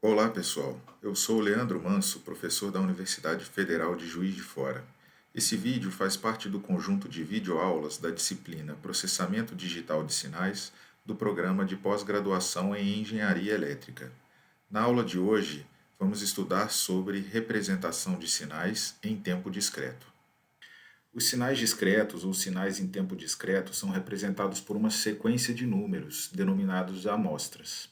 Olá, pessoal. Eu sou o Leandro Manso, professor da Universidade Federal de Juiz de Fora. Esse vídeo faz parte do conjunto de videoaulas da disciplina Processamento Digital de Sinais do programa de pós-graduação em Engenharia Elétrica. Na aula de hoje, vamos estudar sobre representação de sinais em tempo discreto. Os sinais discretos ou sinais em tempo discreto são representados por uma sequência de números, denominados amostras.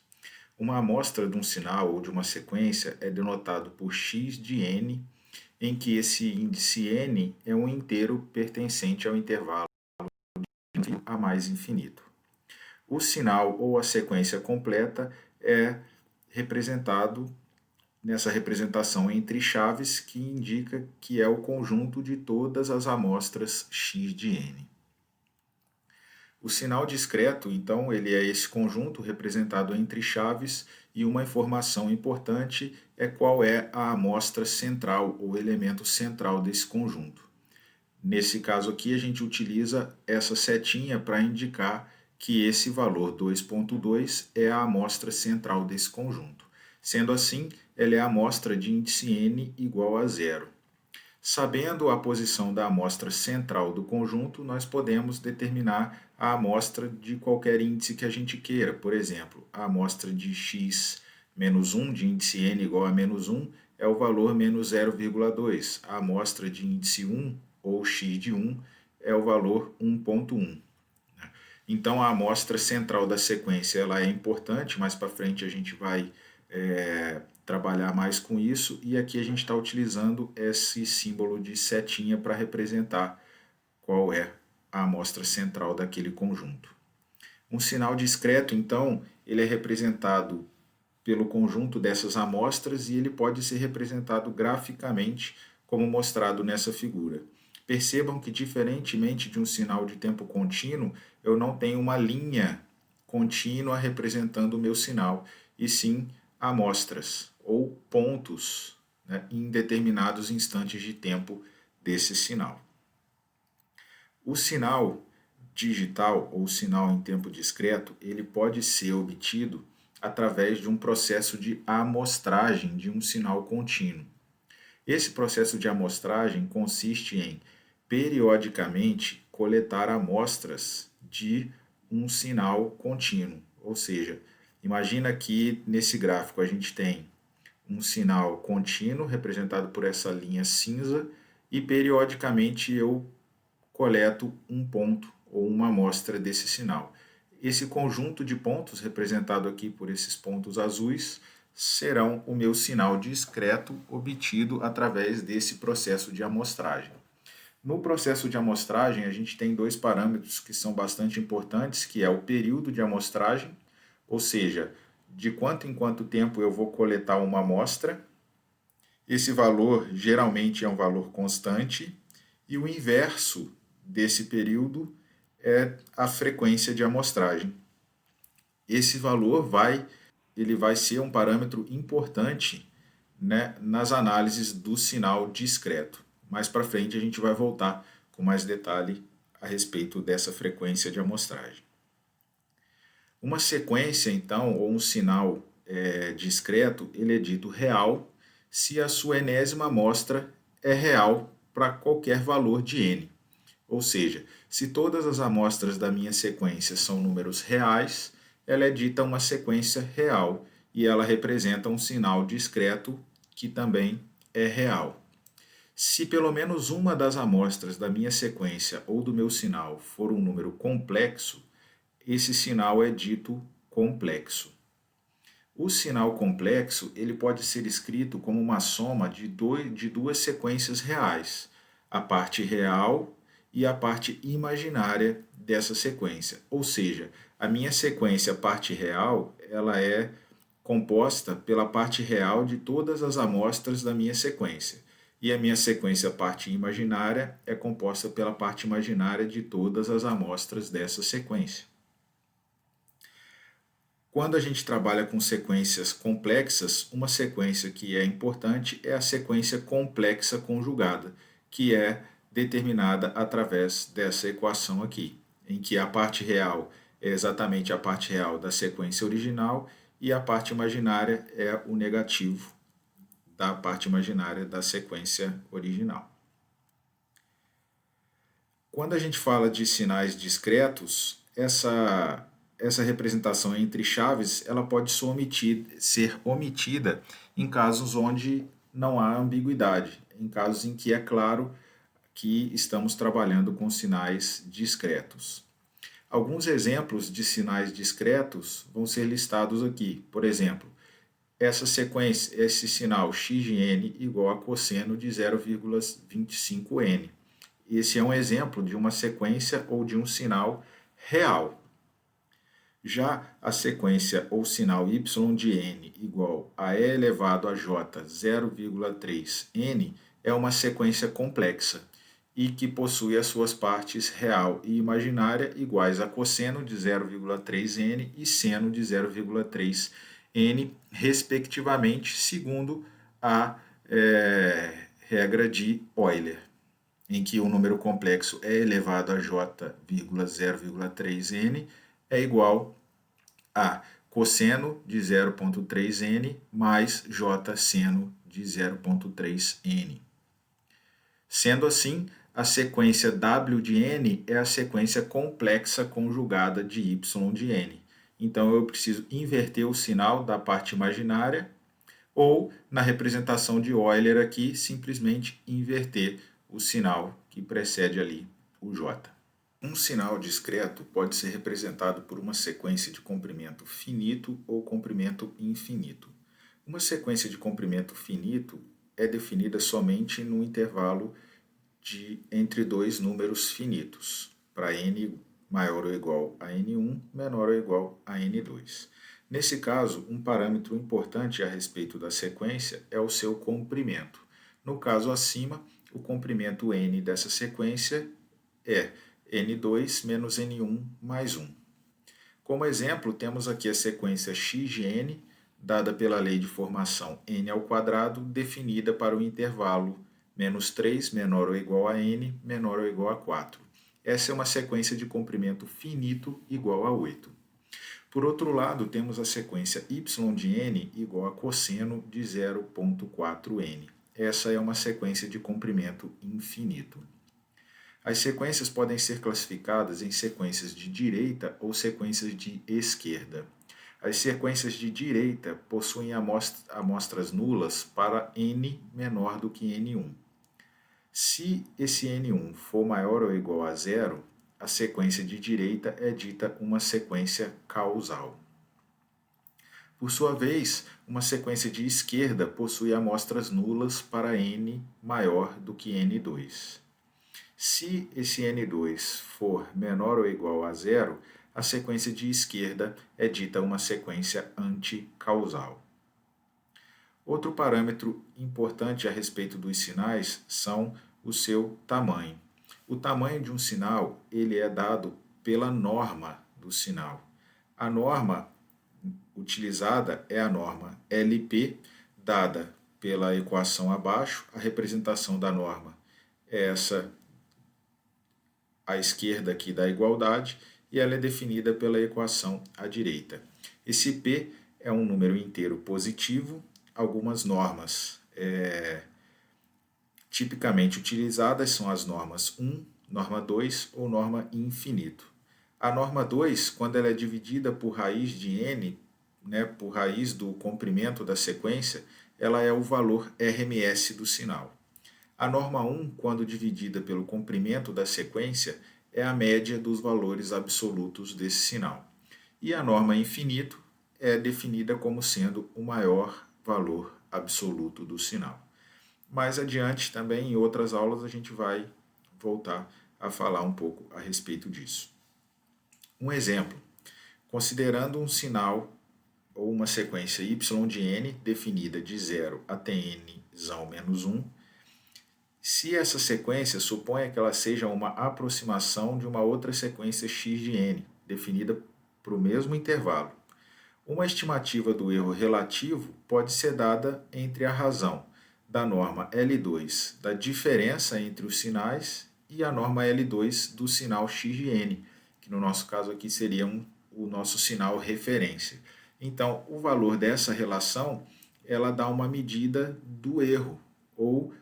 Uma amostra de um sinal ou de uma sequência é denotado por x de n, em que esse índice n é um inteiro pertencente ao intervalo a mais infinito. O sinal ou a sequência completa é representado nessa representação entre chaves, que indica que é o conjunto de todas as amostras x de n. O sinal discreto, então, ele é esse conjunto representado entre chaves, e uma informação importante é qual é a amostra central ou elemento central desse conjunto. Nesse caso aqui, a gente utiliza essa setinha para indicar que esse valor 2.2 é a amostra central desse conjunto. Sendo assim, ela é a amostra de índice n igual a zero. Sabendo a posição da amostra central do conjunto, nós podemos determinar a amostra de qualquer índice que a gente queira. Por exemplo, a amostra de x menos 1, de índice n igual a menos 1, é o valor menos 0,2. A amostra de índice 1, ou x de 1, é o valor 1,1. Então, a amostra central da sequência ela é importante, mais para frente a gente vai trabalhar mais com isso, e aqui a gente está utilizando esse símbolo de setinha para representar qual é a amostra central daquele conjunto. Um sinal discreto, então, ele é representado pelo conjunto dessas amostras e ele pode ser representado graficamente, como mostrado nessa figura. Percebam que, diferentemente de um sinal de tempo contínuo, eu não tenho uma linha contínua representando o meu sinal, e sim amostras ou pontos, né, em determinados instantes de tempo desse sinal. O sinal digital ou sinal em tempo discreto, ele pode ser obtido através de um processo de amostragem de um sinal contínuo. Esse processo de amostragem consiste em, periodicamente, coletar amostras de um sinal contínuo. Ou seja, imagina que nesse gráfico a gente tem um sinal contínuo representado por essa linha cinza, e periodicamente eu coleto um ponto ou uma amostra desse sinal. Esse conjunto de pontos, representado aqui por esses pontos azuis, serão o meu sinal discreto obtido através desse processo de amostragem. No processo de amostragem, a gente tem dois parâmetros que são bastante importantes, que é o período de amostragem, ou seja, de quanto em quanto tempo eu vou coletar uma amostra. Esse valor geralmente é um valor constante, e o inverso desse período é a frequência de amostragem. Esse valor ele vai ser um parâmetro importante, né, nas análises do sinal discreto. Mais para frente a gente vai voltar com mais detalhe a respeito dessa frequência de amostragem. Uma sequência, então, ou um sinal discreto, ele é dito real se a sua enésima amostra é real para qualquer valor de n. Ou seja, se todas as amostras da minha sequência são números reais, ela é dita uma sequência real, e ela representa um sinal discreto que também é real. Se pelo menos uma das amostras da minha sequência ou do meu sinal for um número complexo, esse sinal é dito complexo. O sinal complexo ele pode ser escrito como uma soma de duas sequências reais, a parte real e a parte imaginária dessa sequência. Ou seja, a minha sequência parte real ela é composta pela parte real de todas as amostras da minha sequência, e a minha sequência parte imaginária é composta pela parte imaginária de todas as amostras dessa sequência. Quando a gente trabalha com sequências complexas, uma sequência que é importante é a sequência complexa conjugada, que é determinada através dessa equação aqui, em que a parte real é exatamente a parte real da sequência original, e a parte imaginária é o negativo da parte imaginária da sequência original. Quando a gente fala de sinais discretos, essa representação entre chaves ela pode ser omitida em casos onde não há ambiguidade, em casos em que é claro que estamos trabalhando com sinais discretos. Alguns exemplos de sinais discretos vão ser listados aqui. Por exemplo, essa sequência, esse sinal x de n igual a cosseno de 0,25n. Esse é um exemplo de uma sequência ou de um sinal real. Já a sequência ou sinal y de n igual a e elevado a j 0,3n é uma sequência complexa e que possui as suas partes real e imaginária iguais a cosseno de 0,3n e seno de 0,3n, respectivamente, segundo a regra de Euler, em que o número complexo é elevado a j,0,3n é igual a cosseno de 0,3n mais j seno de 0,3n. Sendo assim, a sequência w de n é a sequência complexa conjugada de y de n. Então, eu preciso inverter o sinal da parte imaginária ou, na representação de Euler aqui, simplesmente inverter o sinal que precede ali o j. Um sinal discreto pode ser representado por uma sequência de comprimento finito ou comprimento infinito. Uma sequência de comprimento finito é definida somente no intervalo entre dois números finitos, para n maior ou igual a n1, menor ou igual a n2. Nesse caso, um parâmetro importante a respeito da sequência é o seu comprimento. No caso acima, o comprimento n dessa sequência é n2 menos n1 mais 1. Como exemplo, temos aqui a sequência x de n, dada pela lei de formação n ao quadrado, definida para o intervalo menos 3 menor ou igual a n, menor ou igual a 4. Essa é uma sequência de comprimento finito igual a 8. Por outro lado, temos a sequência y de n igual a cosseno de 0,4n. Essa é uma sequência de comprimento infinito. As sequências podem ser classificadas em sequências de direita ou sequências de esquerda. As sequências de direita possuem amostras nulas para n menor do que n1. Se esse n1 for maior ou igual a zero, a sequência de direita é dita uma sequência causal. Por sua vez, uma sequência de esquerda possui amostras nulas para n maior do que n2. Se esse n2 for menor ou igual a zero, a sequência de esquerda é dita uma sequência anticausal. Outro parâmetro importante a respeito dos sinais são o seu tamanho. O tamanho de um sinal ele é dado pela norma do sinal. A norma utilizada é a norma LP, dada pela equação abaixo. A representação da norma é essa à esquerda aqui da igualdade, e ela é definida pela equação à direita. Esse P é um número inteiro positivo. Algumas normas tipicamente utilizadas são as normas 1, norma 2 ou norma infinito. A norma 2, quando ela é dividida por raiz de n, por raiz do comprimento da sequência, ela é o valor RMS do sinal. A norma 1, quando dividida pelo comprimento da sequência, é a média dos valores absolutos desse sinal. E a norma infinito é definida como sendo o maior valor absoluto do sinal. Mais adiante, também em outras aulas, a gente vai voltar a falar um pouco a respeito disso. Um exemplo, considerando um sinal ou uma sequência y de n definida de 0 até n-1, se essa sequência suponha que ela seja uma aproximação de uma outra sequência x de n, definida para o mesmo intervalo. Uma estimativa do erro relativo pode ser dada entre a razão da norma L2 da diferença entre os sinais e a norma L2 do sinal x de n, que no nosso caso aqui seria o nosso sinal referência. Então, o valor dessa relação, ela dá uma medida do erro, ou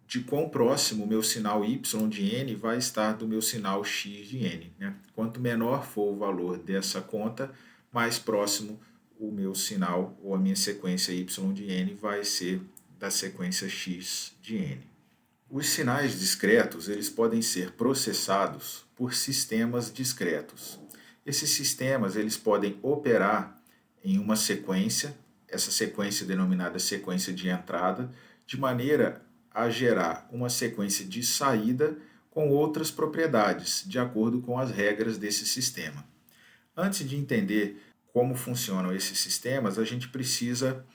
de quão próximo o meu sinal y de n vai estar do meu sinal x de n. Né? Quanto menor for o valor dessa conta, mais próximo o meu sinal ou a minha sequência y de n vai ser da sequência x de n. Os sinais discretos eles podem ser processados por sistemas discretos. Esses sistemas eles podem operar em uma sequência, essa sequência denominada sequência de entrada, de maneira a gerar uma sequência de saída com outras propriedades, de acordo com as regras desse sistema. Antes de entender como funcionam esses sistemas, a gente precisa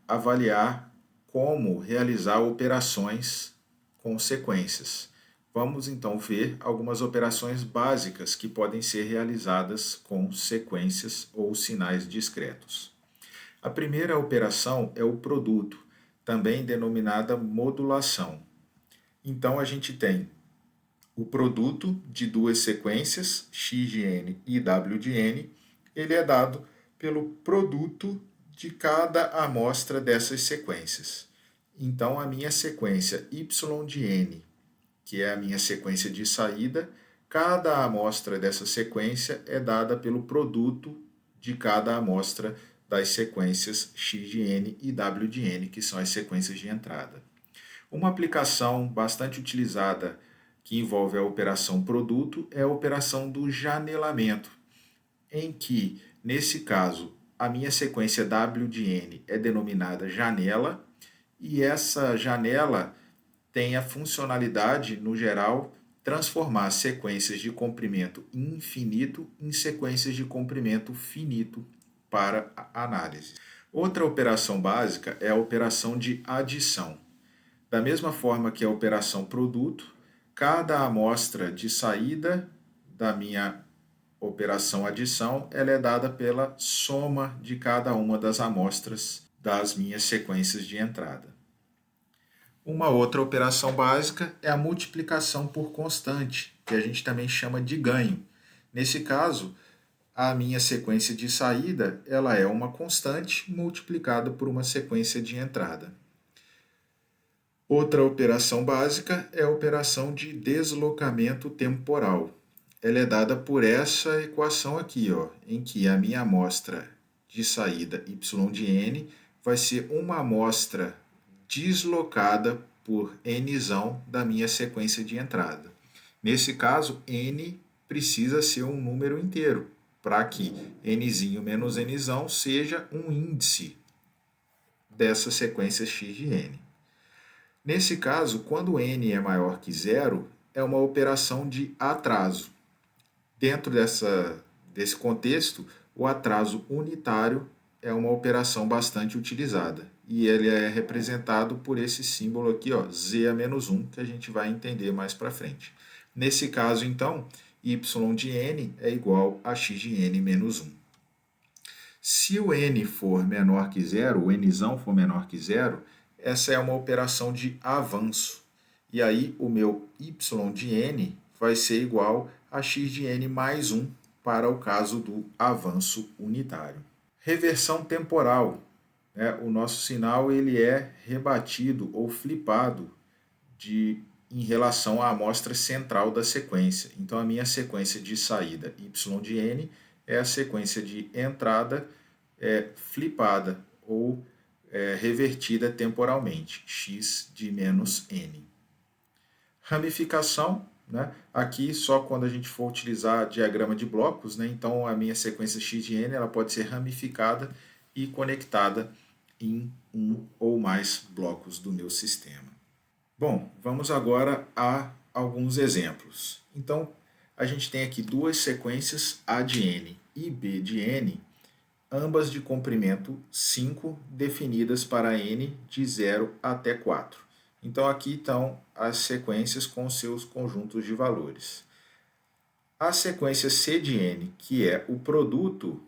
avaliar como realizar operações com sequências. Vamos então ver algumas operações básicas que podem ser realizadas com sequências ou sinais discretos. A primeira operação é o produto, também denominada modulação. Então a gente tem o produto de duas sequências, x de n e w de n, ele é dado pelo produto de cada amostra dessas sequências. Então a minha sequência y de n, que é a minha sequência de saída, cada amostra dessa sequência é dada pelo produto de cada amostra das sequências x de n e w de n, que são as sequências de entrada. Uma aplicação bastante utilizada que envolve a operação produto é a operação do janelamento, em que, nesse caso, a minha sequência w de n é denominada janela, e essa janela tem a funcionalidade, no geral, transformar sequências de comprimento infinito em sequências de comprimento finito para a análise. Outra operação básica é a operação de adição. Da mesma forma que a operação produto, cada amostra de saída da minha operação adição ela é dada pela soma de cada uma das amostras das minhas sequências de entrada. Uma outra operação básica é a multiplicação por constante, que a gente também chama de ganho. Nesse caso, a minha sequência de saída ela é uma constante multiplicada por uma sequência de entrada. Outra operação básica é a operação de deslocamento temporal. Ela é dada por essa equação aqui, em que a minha amostra de saída y de n vai ser uma amostra deslocada por n da minha sequência de entrada. Nesse caso, n precisa ser um número inteiro, para que n menos n seja um índice dessa sequência x de n. Nesse caso, quando n é maior que zero, é uma operação de atraso. Dentro desse contexto, o atraso unitário é uma operação bastante utilizada. E ele é representado por esse símbolo aqui, z a menos 1, que a gente vai entender mais para frente. Nesse caso, então, y de n é igual a x de n menos 1. Se o n for menor que zero, o n for menor que zero, essa é uma operação de avanço. E aí o meu y de n vai ser igual a x de n mais 1 para o caso do avanço unitário. Reversão temporal. O nosso sinal ele é rebatido ou flipado em relação à amostra central da sequência. Então a minha sequência de saída y de n é a sequência de entrada flipada ou revertida temporalmente, x de menos n. Ramificação, aqui só quando a gente for utilizar diagrama de blocos, então a minha sequência x de n ela pode ser ramificada e conectada em um ou mais blocos do meu sistema. Bom, vamos agora a alguns exemplos. Então, a gente tem aqui duas sequências A de n e B de n, ambas de comprimento 5, definidas para n de 0 até 4. Então, aqui estão as sequências com seus conjuntos de valores. A sequência C de n, que é o produto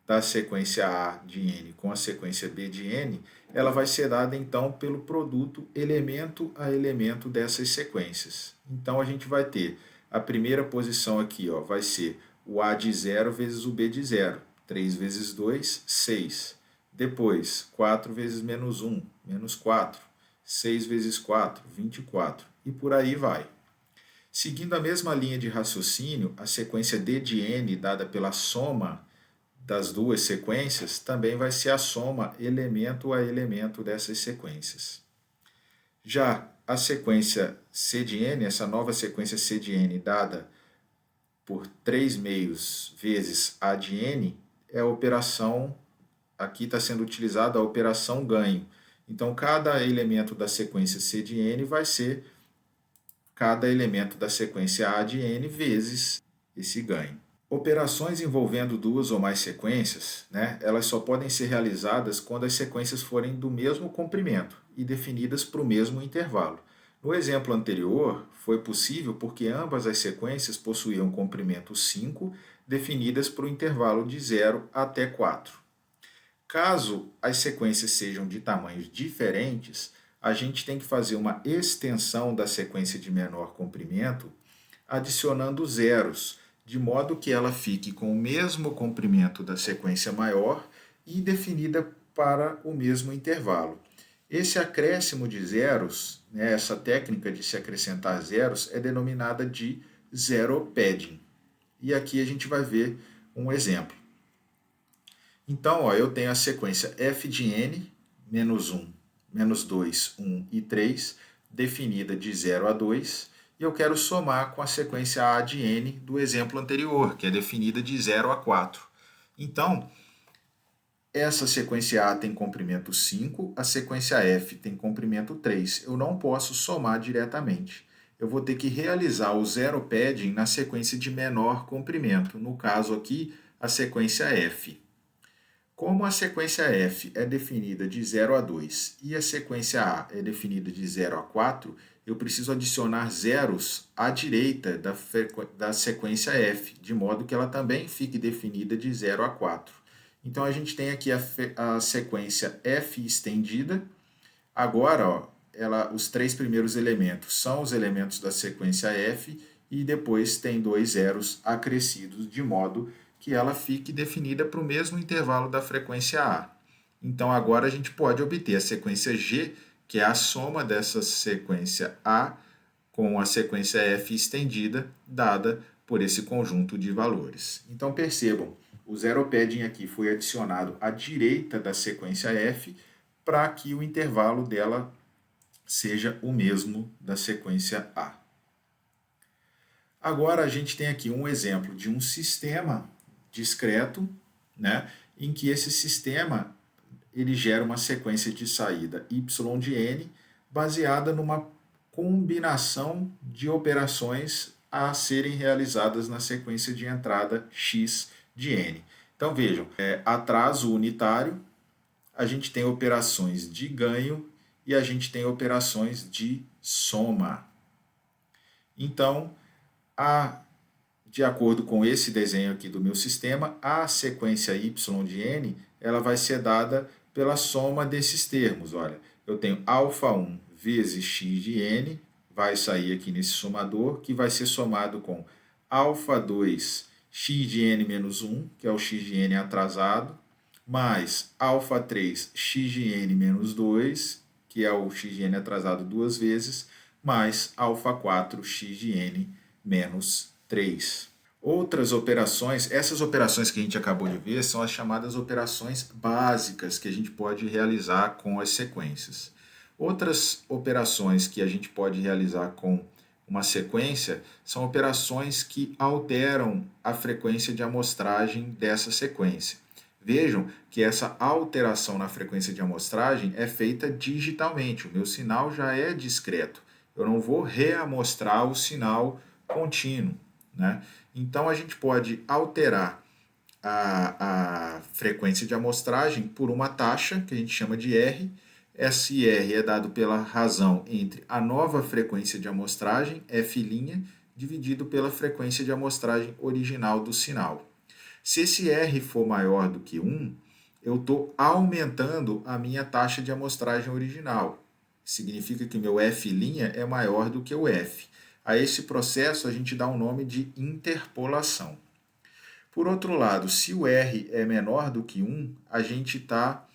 da sequência A de n com a sequência B de n, ela vai ser dada, então, pelo produto elemento a elemento dessas sequências. Então, a gente vai ter a primeira posição aqui, vai ser o A de 0 vezes o B de 0. 3 vezes 2, 6. Depois, 4 vezes menos 1, menos 4. 6 vezes 4, 24. E por aí vai. Seguindo a mesma linha de raciocínio, a sequência d de n dada pela soma das duas sequências também vai ser a soma elemento a elemento dessas sequências. Já a sequência c de n, essa nova sequência c de n dada por 3 meios vezes a de n, é a operação, aqui está sendo utilizada a operação ganho. Então, cada elemento da sequência c de n vai ser cada elemento da sequência a de n vezes esse ganho. Operações envolvendo duas ou mais sequências, elas só podem ser realizadas quando as sequências forem do mesmo comprimento e definidas para o mesmo intervalo. No exemplo anterior, foi possível porque ambas as sequências possuíam comprimento 5, definidas para o intervalo de 0 até 4. Caso as sequências sejam de tamanhos diferentes, a gente tem que fazer uma extensão da sequência de menor comprimento, adicionando zeros, de modo que ela fique com o mesmo comprimento da sequência maior e definida para o mesmo intervalo. Esse acréscimo de zeros, essa técnica de se acrescentar zeros, é denominada de zero padding. E aqui a gente vai ver um exemplo. Então, eu tenho a sequência f de n, menos 1, menos 2, 1 e 3, definida de 0 a 2, e eu quero somar com a sequência a de n do exemplo anterior, que é definida de 0 a 4. Então, essa sequência A tem comprimento 5, a sequência F tem comprimento 3. Eu não posso somar diretamente. Eu vou ter que realizar o zero padding na sequência de menor comprimento, no caso aqui, a sequência F. Como a sequência F é definida de 0 a 2 e a sequência A é definida de 0 a 4, eu preciso adicionar zeros à direita da sequência F, de modo que ela também fique definida de 0 a 4. Então, a gente tem aqui a sequência F estendida. Agora, os 3 primeiros elementos são os elementos da sequência F e depois tem 2 zeros acrescidos, de modo que ela fique definida para o mesmo intervalo da frequência A. Então, agora a gente pode obter a sequência G, que é a soma dessa sequência A com a sequência F estendida, dada por esse conjunto de valores. Então, percebam, o zero padding aqui foi adicionado à direita da sequência F para que o intervalo dela seja o mesmo da sequência A. Agora a gente tem aqui um exemplo de um sistema discreto, em que esse sistema ele gera uma sequência de saída y de n baseada numa combinação de operações a serem realizadas na sequência de entrada x de n. Então vejam, atraso unitário, a gente tem operações de ganho e a gente tem operações de soma. Então, de acordo com esse desenho aqui do meu sistema, a sequência y de n ela vai ser dada pela soma desses termos. Olha, eu tenho α1 vezes x de n, vai sair aqui nesse somador, que vai ser somado com α2 x de n menos 1, que é o x de n atrasado, mais α3 x de n menos 2, que é o x de n atrasado duas vezes, mais α4 x de n menos 3. Outras operações, essas operações que a gente acabou de ver, são as chamadas operações básicas que a gente pode realizar com as sequências. Outras operações que a gente pode realizar com uma sequência são operações que alteram a frequência de amostragem dessa sequência. Vejam que essa alteração na frequência de amostragem é feita digitalmente, o meu sinal já é discreto. Eu não vou reamostrar o sinal contínuo. Então, a gente pode alterar a frequência de amostragem por uma taxa, que a gente chama de R. Esse R é dado pela razão entre a nova frequência de amostragem, F', dividido pela frequência de amostragem original do sinal. Se esse R for maior do que 1, eu estou aumentando a minha taxa de amostragem original. Significa que meu F' é maior do que o F. A esse processo a gente dá o nome de interpolação. Por outro lado, se o R é menor do que 1, a gente está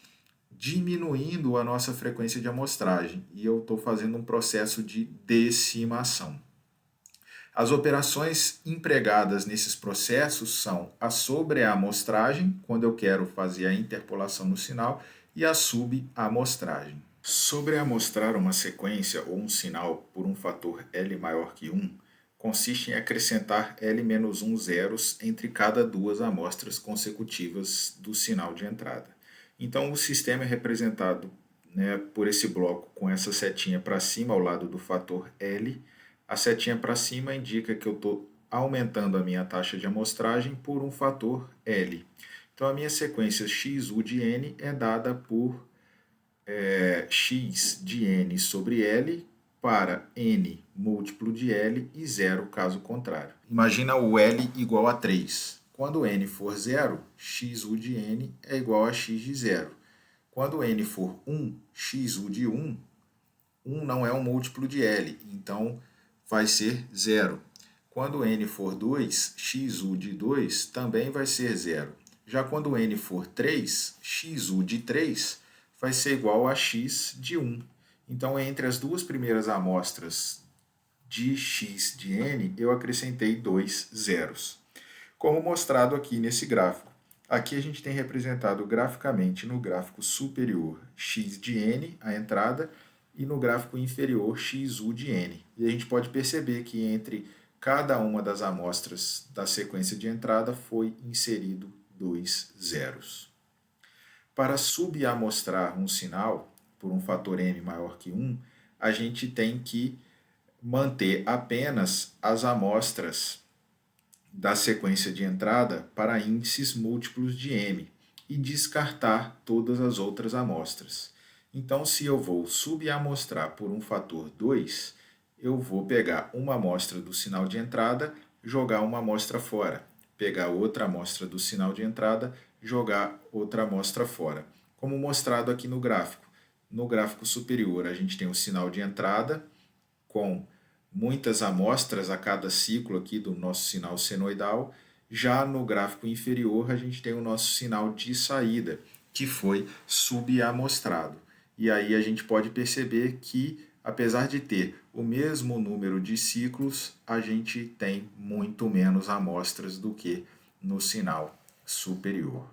diminuindo a nossa frequência de amostragem e eu estou fazendo um processo de decimação. As operações empregadas nesses processos são a sobreamostragem, quando eu quero fazer a interpolação no sinal, e a subamostragem. Sobreamostrar uma sequência ou um sinal por um fator L maior que 1 consiste em acrescentar L-1 zeros entre cada duas amostras consecutivas do sinal de entrada. Então, o sistema é representado, por esse bloco com essa setinha para cima ao lado do fator L. A setinha para cima indica que eu estou aumentando a minha taxa de amostragem por um fator L. Então, a minha sequência XU de N é dada por x de N sobre L para N múltiplo de L e zero caso contrário. Imagina o L igual a 3. Quando N for zero, XU de N é igual a x de zero. Quando N for 1, XU de 1, 1 não é um múltiplo de L, então vai ser zero. Quando N for 2, XU de 2 também vai ser zero. Já quando N for 3, XU de 3 vai ser igual a x de 1. Então, entre as duas primeiras amostras de x de n, eu acrescentei 2 zeros. Como mostrado aqui nesse gráfico. Aqui a gente tem representado graficamente no gráfico superior x de n, a entrada, e no gráfico inferior XU de n. E a gente pode perceber que entre cada uma das amostras da sequência de entrada foi inserido 2 zeros. Para subamostrar um sinal por um fator n maior que 1, a gente tem que manter apenas as amostras da sequência de entrada para índices múltiplos de m e descartar todas as outras amostras. Então, se eu vou subamostrar por um fator 2, eu vou pegar uma amostra do sinal de entrada, jogar uma amostra fora, pegar outra amostra do sinal de entrada, jogar outra amostra fora. Como mostrado aqui no gráfico. No gráfico superior, a gente tem o sinal de entrada com muitas amostras a cada ciclo aqui do nosso sinal senoidal. Já no gráfico inferior, a gente tem o nosso sinal de saída, que foi subamostrado. E aí a gente pode perceber que, apesar de ter o mesmo número de ciclos, a gente tem muito menos amostras do que no sinal superior.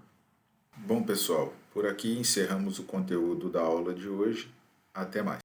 Bom, pessoal, por aqui encerramos o conteúdo da aula de hoje. Até mais.